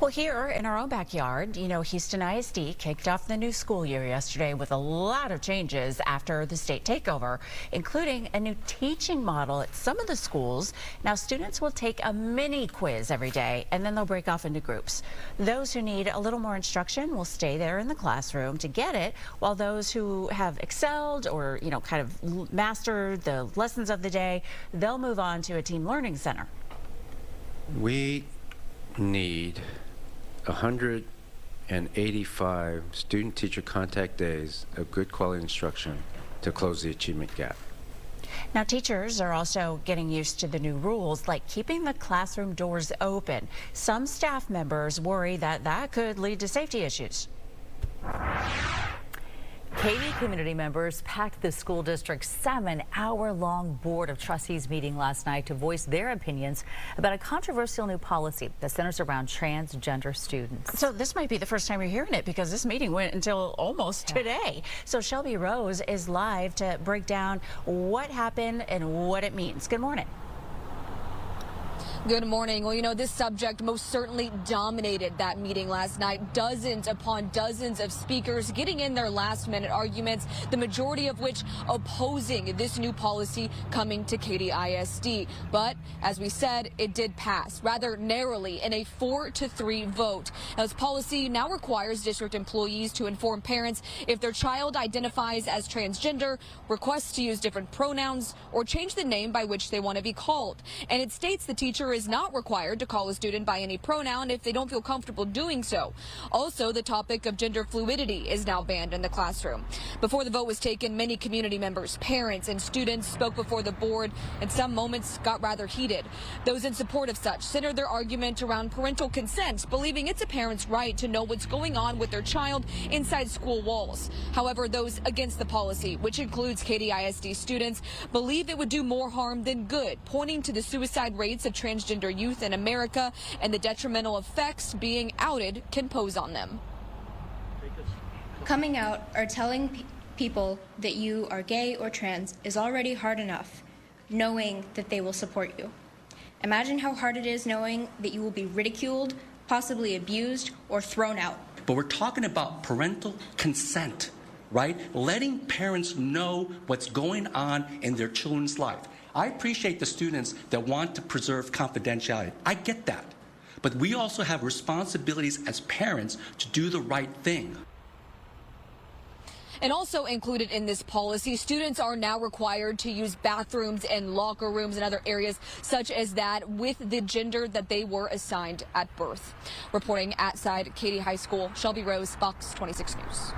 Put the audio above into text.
Well, here in our own backyard, Houston ISD kicked off the new school year yesterday with a lot of changes after the state takeover, including a new teaching model at some of the schools. Now, students will take a mini quiz every day, and then they'll break off into groups. Those who need a little more instruction will stay there in the classroom to get it, while those who have excelled or, kind of mastered the lessons of the day, they'll move on to a team learning center. We need 185 student-teacher contact days of good quality instruction to close the achievement gap. Now, teachers are also getting used to the new rules, like keeping the classroom doors open. Some staff members worry that that could lead to safety issues. Katy community members packed the school district's 7-hour-long Board of Trustees meeting last night to voice their opinions about a controversial new policy that centers around transgender students. So this might be the first time you're hearing it, because this meeting went until almost today. So Shelby Rose is live to break down what happened and what it means. Good morning. Good morning. Well, this subject most certainly dominated that meeting last night. Dozens upon dozens of speakers getting in their last-minute arguments, the majority of which opposing this new policy coming to Katy ISD. But as we said, it did pass rather narrowly in a 4-3 vote. Now, this policy now requires district employees to inform parents if their child identifies as transgender, requests to use different pronouns, or change the name by which they want to be called. And it states the teacher is not required to call a student by any pronoun if they don't feel comfortable doing so. Also, the topic of gender fluidity is now banned in the classroom. Before the vote was taken, many community members, parents, and students spoke before the board, and some moments got rather heated. Those in support of such centered their argument around parental consent, believing it's a parent's right to know what's going on with their child inside school walls. However, those against the policy, which includes Katy ISD students, believe it would do more harm than good, pointing to the suicide rates of transgender youth in America and the detrimental effects being outed can pose on them. Coming out or telling people that you are gay or trans is already hard enough, knowing that they will support you. Imagine how hard it is knowing that you will be ridiculed, possibly abused, or thrown out. But we're talking about parental consent, right? Letting parents know what's going on in their children's life. I appreciate the students that want to preserve confidentiality. I get that. But we also have responsibilities as parents to do the right thing. And also included in this policy, students are now required to use bathrooms and locker rooms and other areas such as that with the gender that they were assigned at birth. Reporting outside Katy High School, Shelby Rose, Fox 26 News.